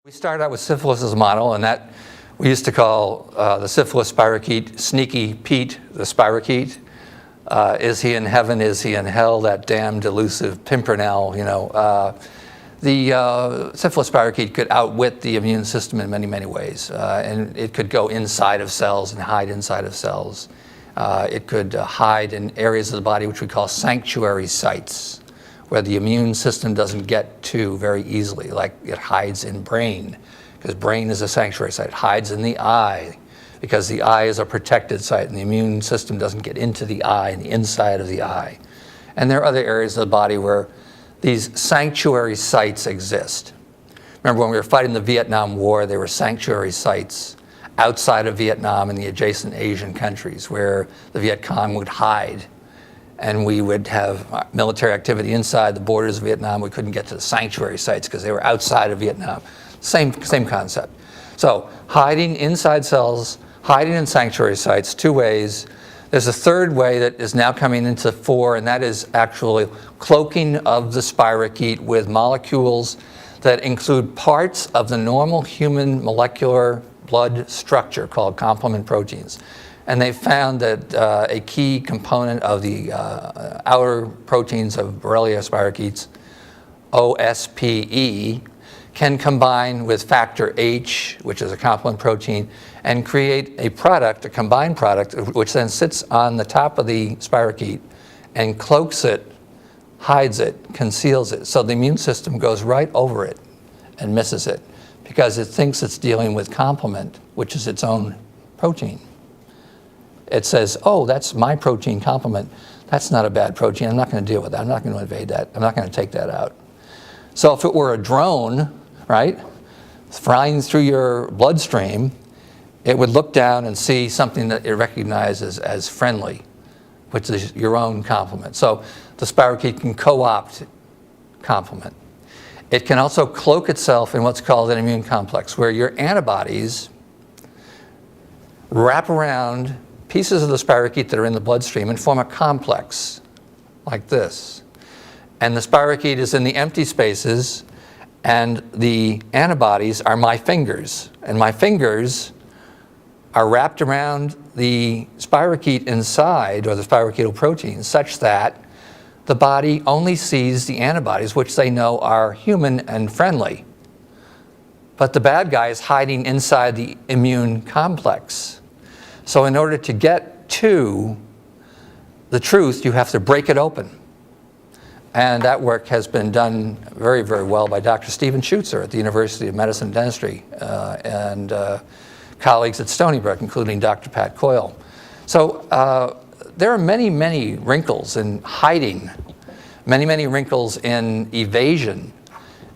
We started out with syphilis as a model, and that we used to call the syphilis spirochete Sneaky Pete the spirochete. Is he in heaven? Is he in hell? That damned elusive pimpernel, you know. The syphilis spirochete could outwit the immune system in many, many ways. And it could go inside of cells and hide inside of cells. It could hide in areas of the body which we call sanctuary sites, where the immune system doesn't get to very easily, like it hides in brain, because brain is a sanctuary site. It hides in the eye, because the eye is a protected site, and the immune system doesn't get into the eye and the inside of the eye. And there are other areas of the body where these sanctuary sites exist. Remember when we were fighting the Vietnam War, there were sanctuary sites outside of Vietnam and the adjacent Asian countries where the Viet Cong would hide. And we would have military activity inside the borders of Vietnam. We couldn't get to the sanctuary sites because they were outside of Vietnam. Same concept. So hiding inside cells, hiding in sanctuary sites, two ways. There's a third way that is now coming into the fore, and that is actually cloaking of the spirochete with molecules that include parts of the normal human molecular blood structure called complement proteins. And they found that a key component of the outer proteins of Borrelia spirochetes, OSPE, can combine with factor H, which is a complement protein, and create a product, a combined product, which then sits on the top of the spirochete and cloaks it, hides it, conceals it. So the immune system goes right over it and misses it because it thinks it's dealing with complement, which is its own protein. It says, oh, that's my protein complement. That's not a bad protein. I'm not going to deal with that. I'm not going to invade that. I'm not going to take that out. So if it were a drone, right, flying through your bloodstream, it would look down and see something that it recognizes as friendly, which is your own complement. So the spirochete can co-opt complement. It can also cloak itself in what's called an immune complex, where your antibodies wrap around pieces of the spirochete that are in the bloodstream and form a complex like this. And the spirochete is in the empty spaces, and the antibodies are my fingers. And my fingers are wrapped around the spirochete inside, or the spirochetal protein, such that the body only sees the antibodies, which they know are human and friendly. But the bad guy is hiding inside the immune complex. So in order to get to the truth, you have to break it open. And that work has been done very, very well by Dr. Stephen Schutzer at the University of Medicine and Dentistry and colleagues at Stony Brook, including Dr. Pat Coyle. So there are many, many wrinkles in hiding, many, many wrinkles in evasion,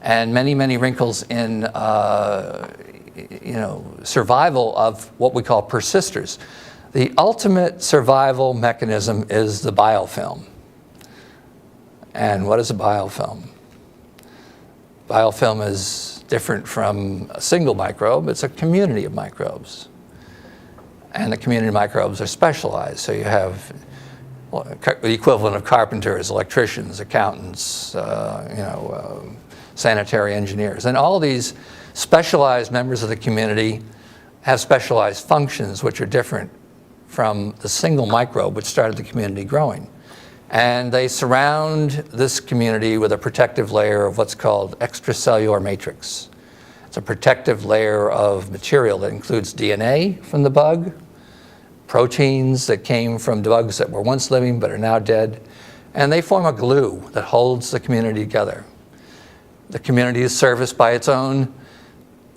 and many, many wrinkles in survival of what we call persisters. The ultimate survival mechanism is the biofilm. And what is a biofilm? Biofilm is different from a single microbe. It's a community of microbes. And the community of microbes are specialized. So you have the equivalent of carpenters, electricians, accountants, sanitary engineers. And all these specialized members of the community have specialized functions which are different from the single microbe which started the community growing. And they surround this community with a protective layer of what's called extracellular matrix. It's a protective layer of material that includes DNA from the bug, proteins that came from bugs that were once living but are now dead, and they form a glue that holds the community together. The community is serviced by its own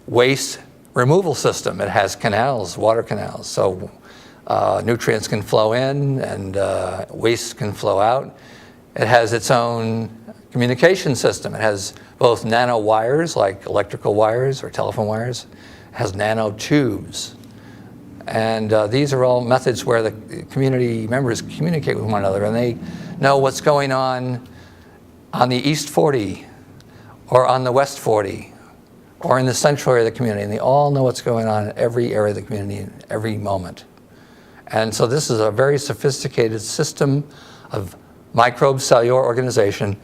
waste removal system. It has canals, water canals, so nutrients can flow in and waste can flow out. It has its own communication system. It has both nano wires, like electrical wires or telephone wires. It has nano tubes. And these are all methods where the community members communicate with one another, and they know what's going on the East 40 or on the West 40 or in the central area of the community, and they all know what's going on in every area of the community every moment. And so this is a very sophisticated system of microbe cellular organization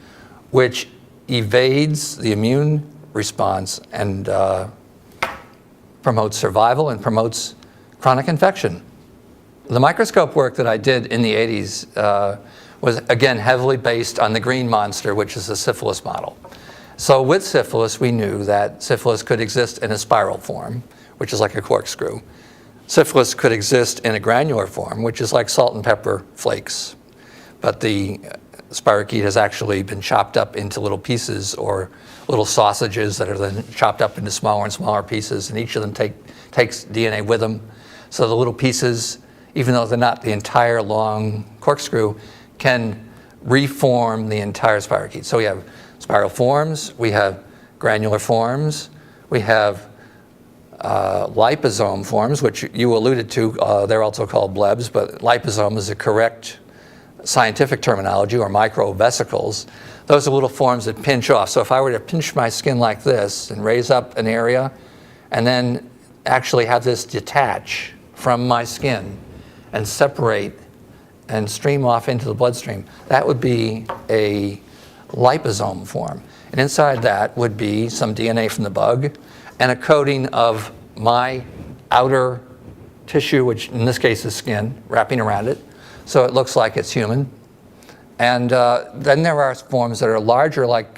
which evades the immune response and promotes survival, and promotes chronic infection. The microscope work that I did in the 80s was, again, heavily based on the green monster, which is the syphilis model. So with syphilis, we knew that syphilis could exist in a spiral form, which is like a corkscrew. Syphilis could exist in a granular form, which is like salt and pepper flakes. But the spirochete has actually been chopped up into little pieces, or little sausages that are then chopped up into smaller and smaller pieces, and each of them takes DNA with them. So the little pieces, even though they're not the entire long corkscrew, can reform the entire spirochete. So we have spiral forms, we have granular forms, we have liposome forms, which you alluded to. They're also called blebs, but liposome is the correct scientific terminology, or microvesicles. Those are little forms that pinch off. So if I were to pinch my skin like this and raise up an area and then actually have this detach from my skin and separate and stream off into the bloodstream, that would be a liposome form. And inside that would be some DNA from the bug and a coating of my outer tissue, which in this case is skin, wrapping around it, so it looks like it's human. And then there are forms that are larger, like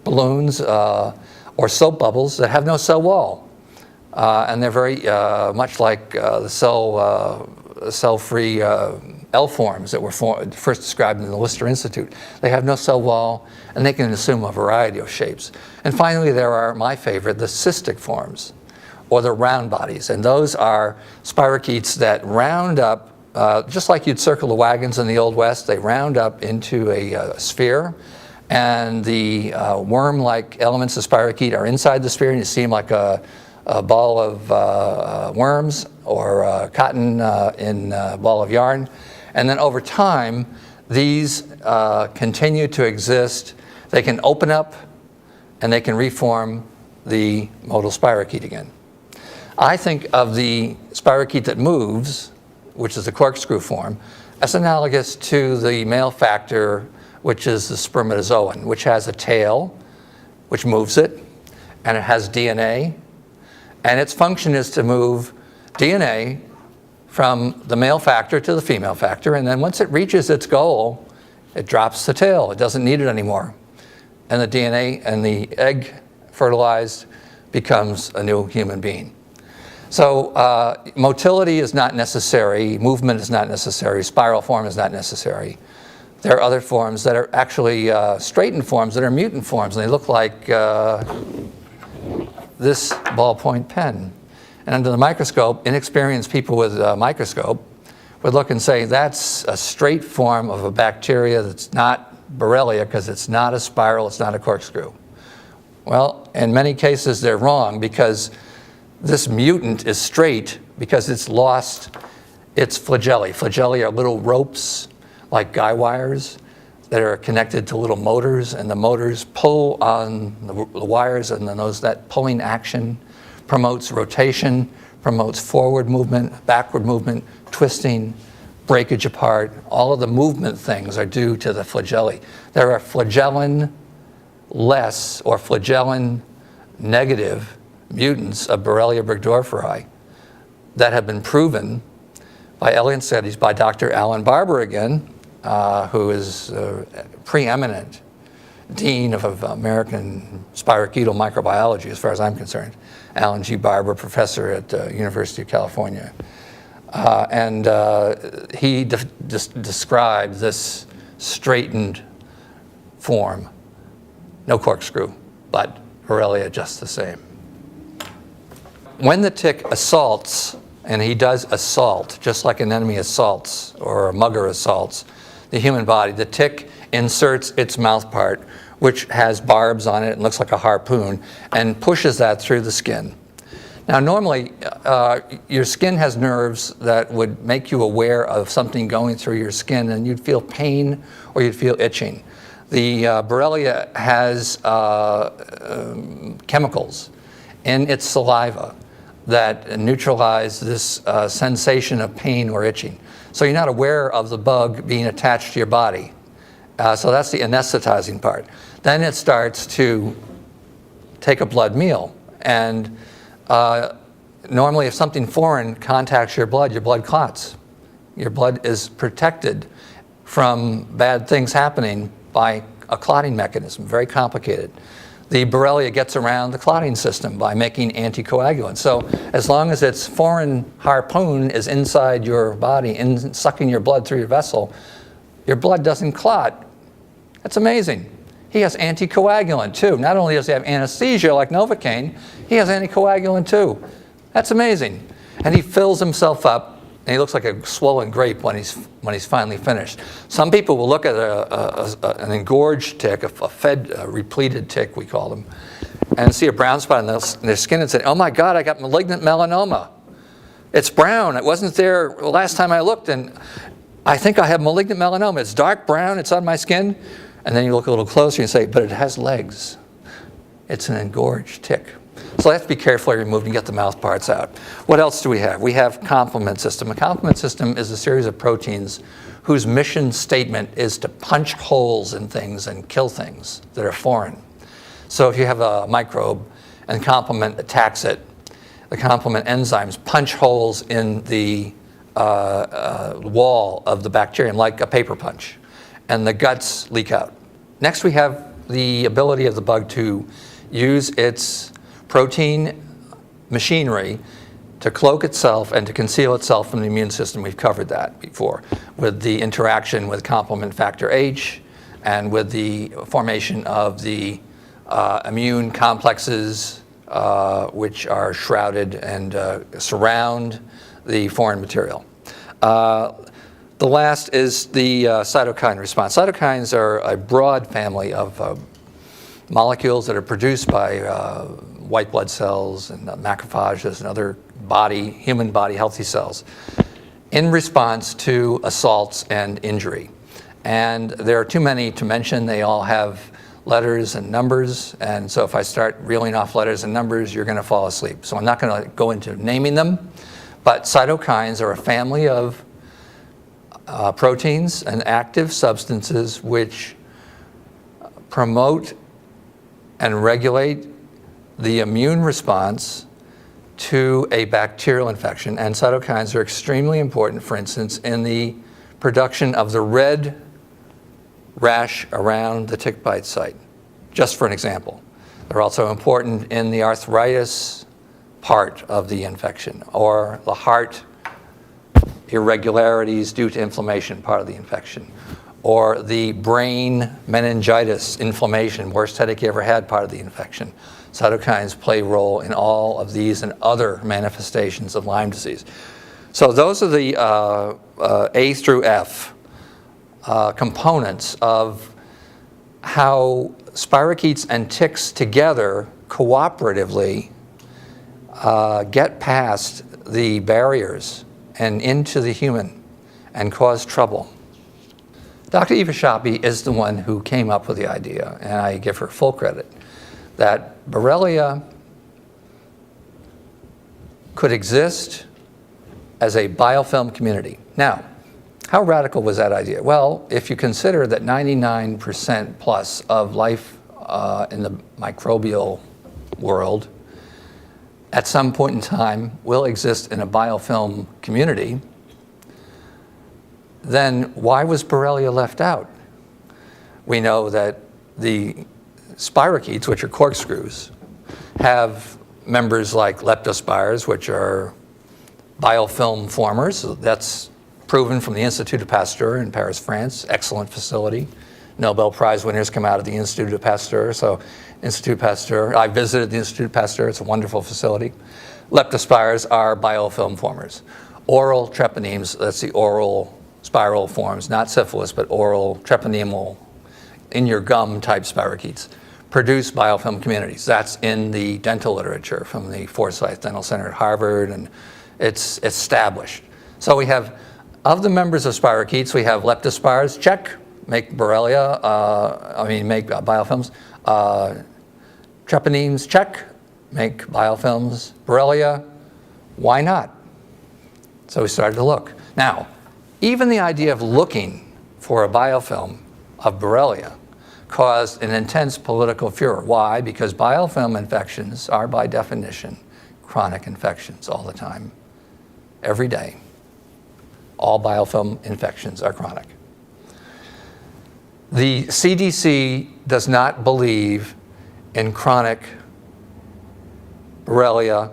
balloons or soap bubbles that have no cell wall. And they're very much like the cell-free L forms that were first described in the Lister Institute. They have no cell wall, and they can assume a variety of shapes. And finally, there are, my favorite, the cystic forms, or the round bodies. And those are spirochetes that round up, just like you'd circle the wagons in the Old West, they round up into a sphere. And the worm-like elements of spirochete are inside the sphere, and you see them like a ball of worms, or cotton in a ball of yarn. And then over time, these continue to exist. They can open up, and they can reform the motile spirochete again. I think of the spirochete that moves, which is the corkscrew form, as analogous to the male factor, which is the spermatozoan, which has a tail, which moves it, and it has DNA. And its function is to move DNA from the male factor to the female factor, and then once it reaches its goal, it drops the tail. It doesn't need it anymore. And the DNA and the egg fertilized becomes a new human being. So motility is not necessary, movement is not necessary, spiral form is not necessary. There are other forms that are actually straightened forms that are mutant forms, and they look like this ballpoint pen. And under the microscope, inexperienced people with a microscope would look and say, that's a straight form of a bacteria that's not Borrelia, because it's not a spiral, it's not a corkscrew. Well, in many cases they're wrong, because this mutant is straight because it's lost its flagellae. Flagellae are little ropes, like guy wires, that are connected to little motors, and the motors pull on the wires, and then that pulling action promotes rotation, promotes forward movement, backward movement, twisting, breakage apart. All of the movement things are due to the flagellae. There are flagellin-less or flagellin-negative mutants of Borrelia burgdorferi that have been proven by alien studies by Dr. Alan Barber again, who is preeminent dean of American spirochetal microbiology, as far as I'm concerned. Alan G. Barber, professor at University of California. He described this straightened form, no corkscrew, but Borrelia just the same. When the tick assaults, and he does assault, just like an enemy assaults or a mugger assaults the human body, the tick inserts its mouth part, which has barbs on it and looks like a harpoon, and pushes that through the skin. Now normally, your skin has nerves that would make you aware of something going through your skin, and you'd feel pain or you'd feel itching. The Borrelia has chemicals in its saliva that neutralize this sensation of pain or itching. So you're not aware of the bug being attached to your body. So that's the anesthetizing part. Then it starts to take a blood meal, and normally if something foreign contacts your blood clots. Your blood is protected from bad things happening by a clotting mechanism, very complicated. The Borrelia gets around the clotting system by making anticoagulants. So as long as its foreign harpoon is inside your body and sucking your blood through your vessel, your blood doesn't clot. That's amazing. He has anticoagulant too. Not only does he have anesthesia like Novocaine, he has anticoagulant too. That's amazing. And he fills himself up, and he looks like a swollen grape when he's finally finished. Some people will look at an engorged tick, a repleted tick, we call them, and see a brown spot in their skin and say, oh my God, I got malignant melanoma. It's brown. It wasn't there last time I looked, and I think I have malignant melanoma. It's dark brown. It's on my skin. And then you look a little closer and say, but it has legs. It's an engorged tick. So I have to be carefully removed and get the mouth parts out. What else do we have? We have complement system. A complement system is a series of proteins whose mission statement is to punch holes in things and kill things that are foreign. So if you have a microbe and complement attacks it, the complement enzymes punch holes in the wall of the bacterium like a paper punch, and the guts leak out. Next, we have the ability of the bug to use its protein machinery to cloak itself and to conceal itself from the immune system. We've covered that before with the interaction with complement factor H and with the formation of the immune complexes which are shrouded and surround the foreign material. The last is the cytokine response. Cytokines are a broad family of molecules that are produced by white blood cells and macrophages and other human body healthy cells in response to assaults and injury. And there are too many to mention. They all have letters and numbers, and so if I start reeling off letters and numbers, you're going to fall asleep. So I'm not going to go into naming them, but cytokines are a family of proteins and active substances which promote and regulate the immune response to a bacterial infection. And cytokines are extremely important, for instance, in the production of the red rash around the tick bite site, just for an example. They're also important in the arthritis part of the infection, or the heart irregularities due to inflammation part of the infection, or the brain meningitis inflammation, worst headache you ever had part of the infection. Cytokines play a role in all of these and other manifestations of Lyme disease. So those are the A through F components of how spirochetes and ticks together cooperatively get past the barriers and into the human and cause trouble. Dr. Eva Shapi is the one who came up with the idea, and I give her full credit, that Borrelia could exist as a biofilm community. Now, how radical was that idea? Well, if you consider that 99% plus of life in the microbial world at some point in time will exist in a biofilm community, then why was Borrelia left out? We know that the spirochetes, which are corkscrews, have members like leptospires, which are biofilm formers. That's proven from the Institut de Pasteur in Paris, France. Excellent facility. Nobel Prize winners come out of the Institut de Pasteur. So Institut Pasteur, I visited the Institut Pasteur. It's a wonderful facility. Leptospires are biofilm formers. Oral treponemes, that's the oral spiral forms, not syphilis, but oral treponemal, in your gum type spirochetes, produce biofilm communities. That's in the dental literature from the Forsyth Dental Center at Harvard, and it's established. So we have, of the members of spirochetes, we have leptospires, check, make Borrelia, make biofilms. Treponemes, check, make biofilms. Borrelia, why not? So we started to look. Now, even the idea of looking for a biofilm of Borrelia caused an intense political furor. Why? Because biofilm infections are, by definition, chronic infections all the time, every day. All biofilm infections are chronic. The CDC does not believe in chronic Borrelia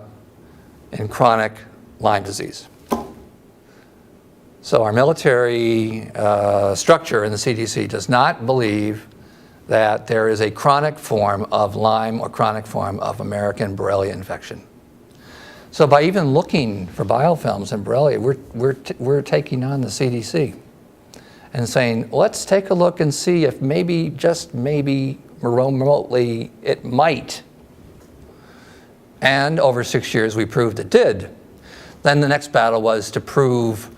and chronic Lyme disease. So our military structure in the CDC does not believe that there is a chronic form of Lyme or chronic form of American Borrelia infection. So by even looking for biofilms in Borrelia, we're taking on the CDC and saying, let's take a look and see if maybe, just maybe, remotely, it might. And over 6 years, we proved it did. Then the next battle was to prove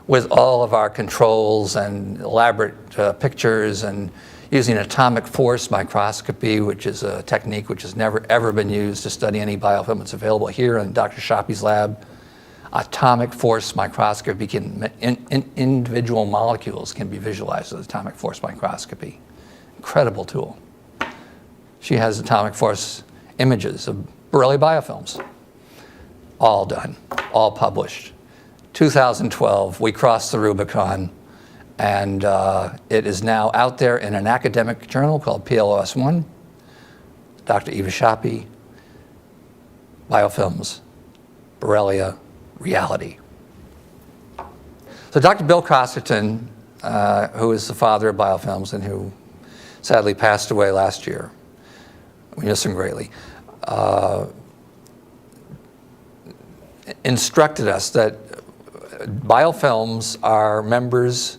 with all of our controls and elaborate pictures and using atomic force microscopy, which is a technique which has never ever been used to study any biofilm. It's available here in Dr. Shoppy's lab. Atomic force microscopy individual molecules can be visualized with atomic force microscopy. Incredible tool. She has atomic force images of Borrelia biofilms. All done, all published. 2012, we crossed the Rubicon, and it is now out there in an academic journal called PLOS1. Dr. Eva Shoppy, Biofilms, Borrelia, Reality. So Dr. Bill Costerton, who is the father of biofilms and who sadly passed away last year, we miss him greatly, instructed us that biofilms are members,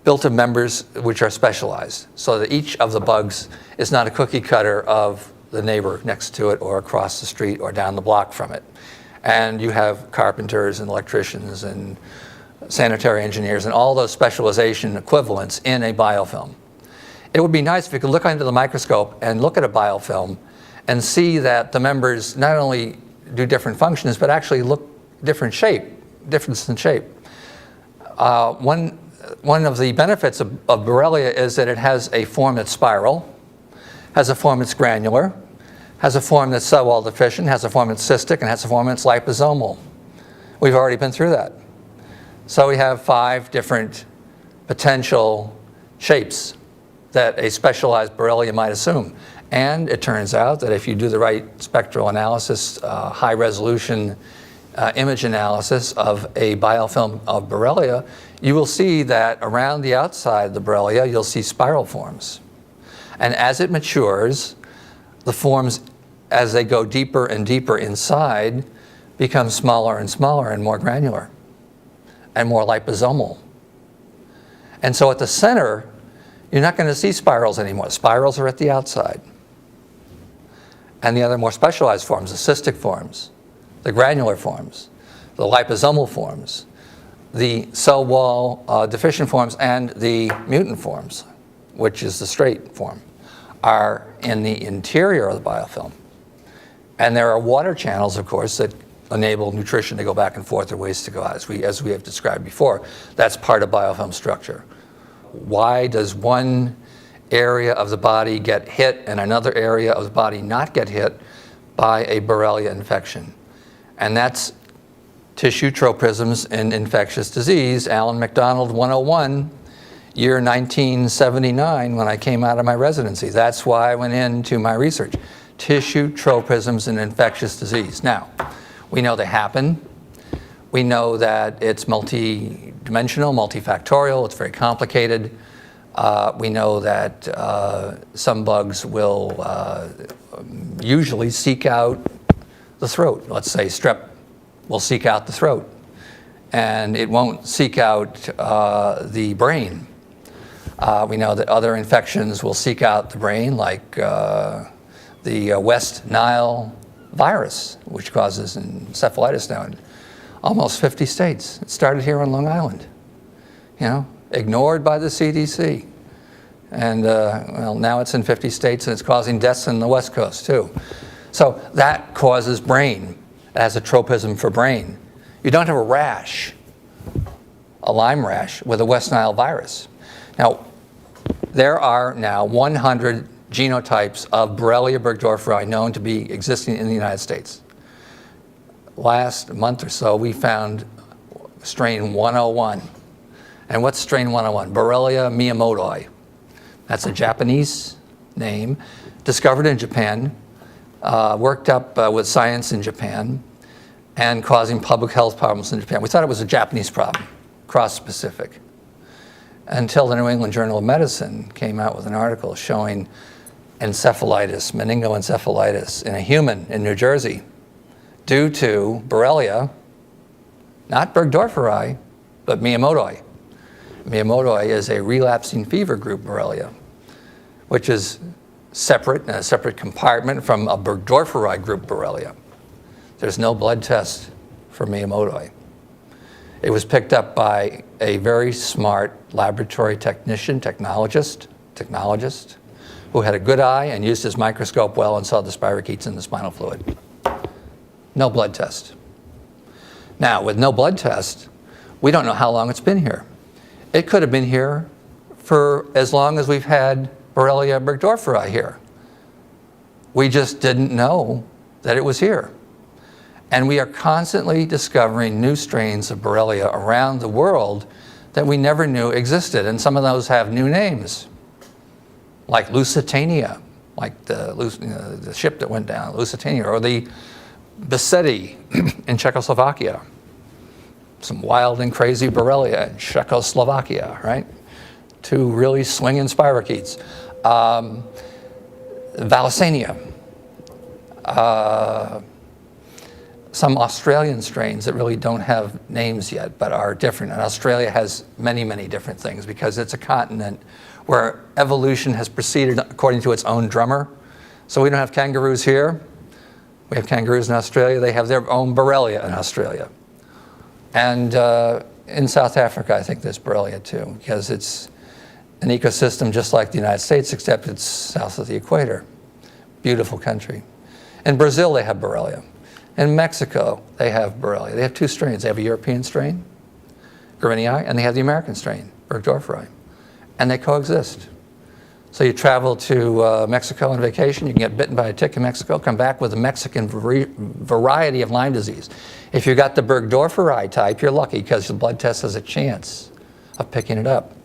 built-in members which are specialized, so that each of the bugs is not a cookie cutter of the neighbor next to it or across the street or down the block from it. And you have carpenters and electricians and sanitary engineers and all those specialization equivalents in a biofilm. It would be nice if you could look under the microscope and look at a biofilm and see that the members not only do different functions, but actually look different shape, difference in shape. One of the benefits of Borrelia is that it has a form that's spiral, has a form that's granular, has a form that's cell wall deficient, has a form that's cystic, and has a form that's liposomal. We've already been through that. So we have 5 different potential shapes that a specialized Borrelia might assume. And it turns out that if you do the right spectral analysis, high resolution image analysis of a biofilm of Borrelia, you will see that around the outside of the Borrelia, you'll see spiral forms. And as it matures, the forms, as they go deeper and deeper inside, become smaller and smaller and more granular and more liposomal. And so at the center, you're not going to see spirals anymore. Spirals are at the outside. And the other more specialized forms, the cystic forms, the granular forms, the liposomal forms, the cell wall deficient forms, and the mutant forms, which is the straight form, are in the interior of the biofilm. And there are water channels, of course, that enable nutrition to go back and forth or waste to go out, as we have described before. That's part of biofilm structure. Why does one area of the body get hit and another area of the body not get hit by a Borrelia infection? And that's tissue tropisms in infectious disease. Alan MacDonald 101, year 1979, when I came out of my residency. That's why I went into my research. Tissue tropisms in infectious disease. Now, we know they happen. We know that it's multi-dimensional, multifactorial. It's very complicated. We know that some bugs will usually seek out the throat. Let's say strep will seek out the throat, and it won't seek out the brain. We know that other infections will seek out the brain, like the West Nile virus, which causes encephalitis now in almost 50 states. It started here on Long Island, ignored by the CDC. And well, now it's in 50 states and it's causing deaths in the West Coast too. So that causes brain, it has a tropism for brain. You don't have a rash, a Lyme rash, with a West Nile virus. Now, there are now 100 genotypes of Borrelia burgdorferi known to be existing in the United States. last month or so, we found strain 101. And what's strain 101? Borrelia miyamotoi. That's a Japanese name, discovered in Japan, worked up with science in Japan, and causing public health problems in Japan. We thought it was a Japanese problem, cross-specific, until the New England Journal of Medicine came out with an article showing encephalitis, meningoencephalitis in a human in New Jersey due to Borrelia, not Burgdorferi, but miyamotoi. Miyamotoi is a relapsing fever group Borrelia, which is separate, in a separate compartment from a Burgdorferi group Borrelia. There's no blood test for miyamotoi. It was picked up by a very smart laboratory technician, technologist, who had a good eye and used his microscope well and saw the spirochetes in the spinal fluid. No blood test. Now, with no blood test, we don't know how long it's been here. It could have been here for as long as we've had Borrelia burgdorferi here. We just didn't know that it was here. And we are constantly discovering new strains of Borrelia around the world that we never knew existed. And some of those have new names, like Lusitania, like the ship that went down, Lusitania, or the Besedi in Czechoslovakia. Some wild and crazy Borrelia in Czechoslovakia, right? Two really swinging spirochetes. Vallisania. Some Australian strains that really don't have names yet, but are different. And Australia has many, many different things because it's a continent where evolution has proceeded according to its own drummer. So we don't have kangaroos here. We have kangaroos in Australia. They have their own Borrelia in Australia. And in South Africa, I think there's Borrelia too, because it's an ecosystem just like the United States, except it's south of the equator. Beautiful country. In Brazil, they have Borrelia. In Mexico, they have Borrelia. They have two strains. They have a European strain, Guerinii, and they have the American strain, Burgdorferi. And they coexist. So you travel to Mexico on vacation, you can get bitten by a tick in Mexico, come back with a Mexican variety of Lyme disease. If you got the Burgdorferi type, you're lucky because the blood test has a chance of picking it up.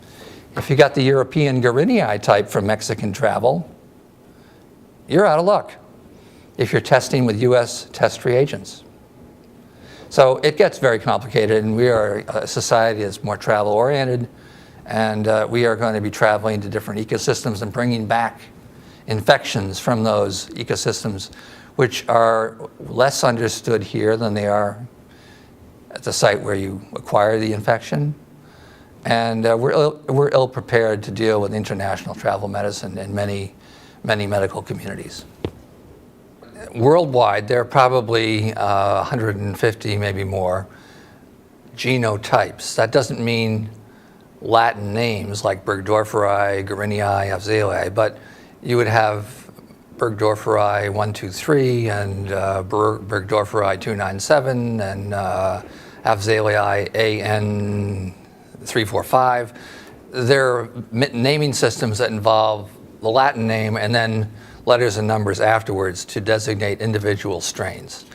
If you got the European Guerinii type from Mexican travel, you're out of luck if you're testing with US test reagents. So it gets very complicated, and we are a society that's more travel oriented, and we are going to be traveling to different ecosystems and bringing back infections from those ecosystems, which are less understood here than they are at the site where you acquire the infection. And we're ill prepared to deal with international travel medicine in many, many medical communities. Worldwide, there are probably 150, maybe more, genotypes. That doesn't mean Latin names like Burgdorferi, Guerinii, Afzeliae, but you would have Burgdorferi 123 and Burgdorferi 297 and Afzeliae AN 345. They're naming systems that involve the Latin name and then letters and numbers afterwards to designate individual strains.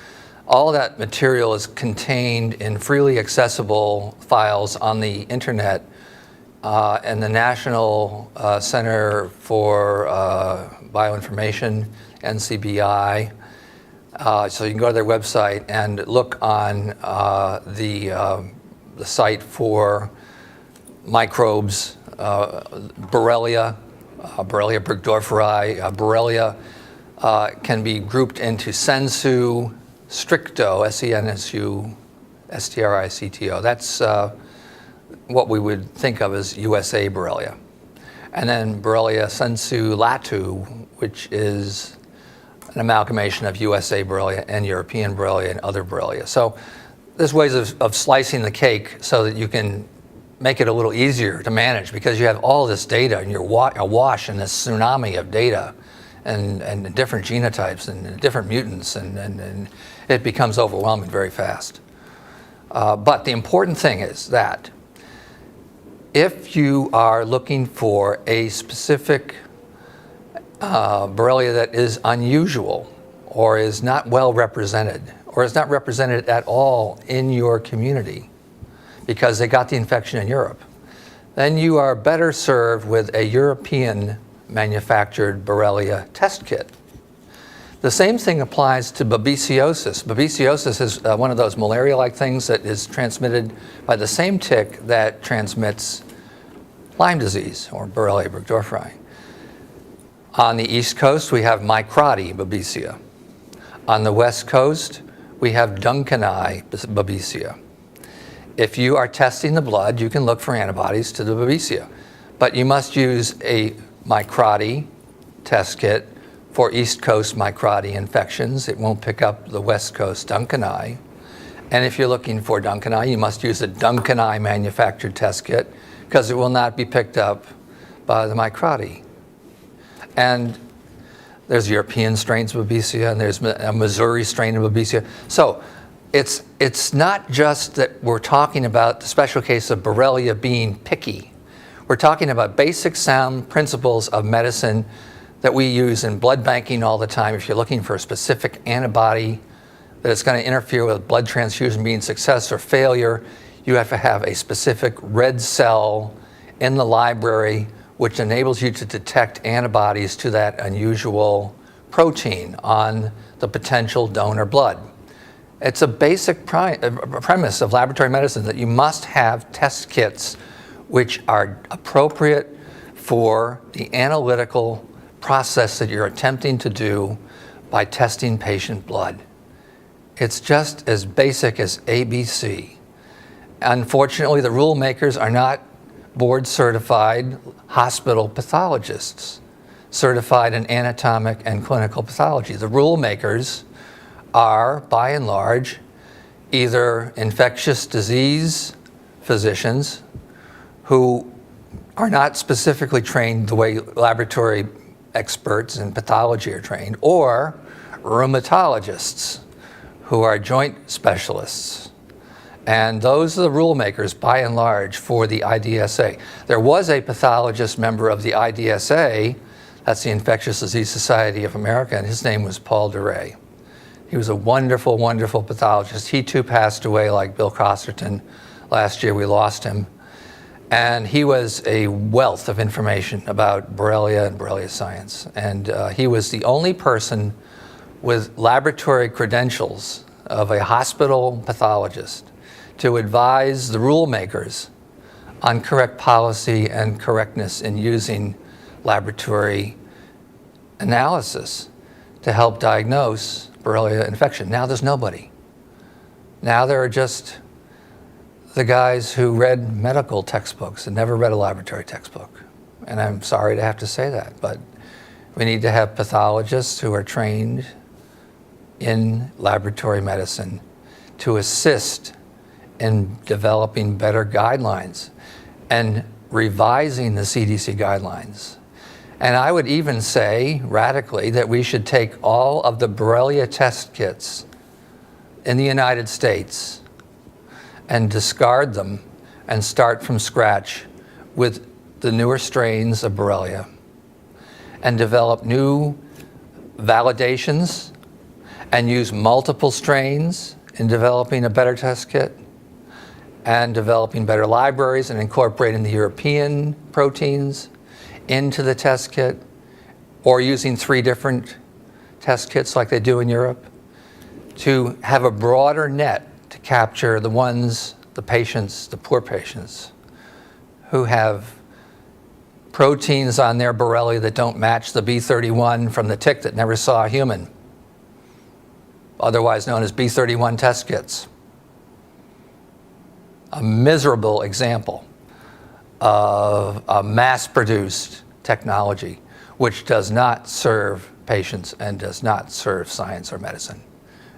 All that material is contained in freely accessible files on the internet and the National Center for Bioinformation, NCBI. So you can go to their website and look on the site for microbes, Borrelia, Borrelia burgdorferi. Borrelia can be grouped into sensu stricto, S-E-N-S-U, S-T-R-I-C-T-O. That's what we would think of as USA Borrelia. And then Borrelia sensu latu, which is an amalgamation of USA Borrelia and European Borrelia and other Borrelia. So there's ways of slicing the cake so that you can make it a little easier to manage because you have all this data and you're awash in this tsunami of data and different genotypes and different mutants and it becomes overwhelming very fast. But the important thing is that if you are looking for a specific Borrelia that is unusual or is not well represented or is not represented at all in your community because they got the infection in Europe, then you are better served with a European manufactured Borrelia test kit. The same thing applies to babesiosis. Babesiosis is one of those malaria-like things that is transmitted by the same tick that transmits Lyme disease, or Borrelia burgdorferi. On the East Coast, we have microbes babesia. On the West Coast, we have Duncani babesia. If you are testing the blood, you can look for antibodies to the babesia, but you must use a microbes test kit for East Coast microbes infections. It won't pick up the West Coast Duncani. And if you're looking for Duncani, you must use a Duncani manufactured test kit because it will not be picked up by the microbes. And there's European strains of babesia, and there's a Missouri strain of babesia. So it's not just that we're talking about the special case of Borrelia being picky. We're talking about basic sound principles of medicine that we use in blood banking all the time. If you're looking for a specific antibody that is going to interfere with blood transfusion being success or failure, you have to have a specific red cell in the library which enables you to detect antibodies to that unusual protein on the potential donor blood. It's a basic premise of laboratory medicine that you must have test kits which are appropriate for the analytical process that you're attempting to do by testing patient blood. It's just as basic as ABC. Unfortunately, the rule makers are not board certified hospital pathologists certified in anatomic and clinical pathology. The rule makers are, by and large, either infectious disease physicians who are not specifically trained the way laboratory experts in pathology are trained, or rheumatologists who are joint specialists. And those are the rule makers, by and large, for the IDSA. There was a pathologist member of the IDSA, that's the Infectious Disease Society of America, and his name was Paul DeRay. He was a wonderful, wonderful pathologist. He too passed away like Bill Costerton. Last year we lost him. And he was a wealth of information about Borrelia and Borrelia science. And he was the only person with laboratory credentials of a hospital pathologist to advise the rule makers on correct policy and correctness in using laboratory analysis to help diagnose Borrelia infection. Now there's nobody. Now there are just the guys who read medical textbooks and never read a laboratory textbook. And I'm sorry to have to say that, but we need to have pathologists who are trained in laboratory medicine to assist in developing better guidelines and revising the CDC guidelines. And I would even say, radically, that we should take all of the Borrelia test kits in the United States and discard them and start from scratch with the newer strains of Borrelia and develop new validations and use multiple strains in developing a better test kit and developing better libraries and incorporating the European proteins into the test kit, or using 3 different test kits like they do in Europe, to have a broader net to capture the ones, the patients, the poor patients, who have proteins on their Borrelia that don't match the B31 from the tick that never saw a human, otherwise known as B31 test kits. A miserable example of a mass-produced technology which does not serve patients and does not serve science or medicine.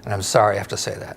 And I'm sorry I have to say that.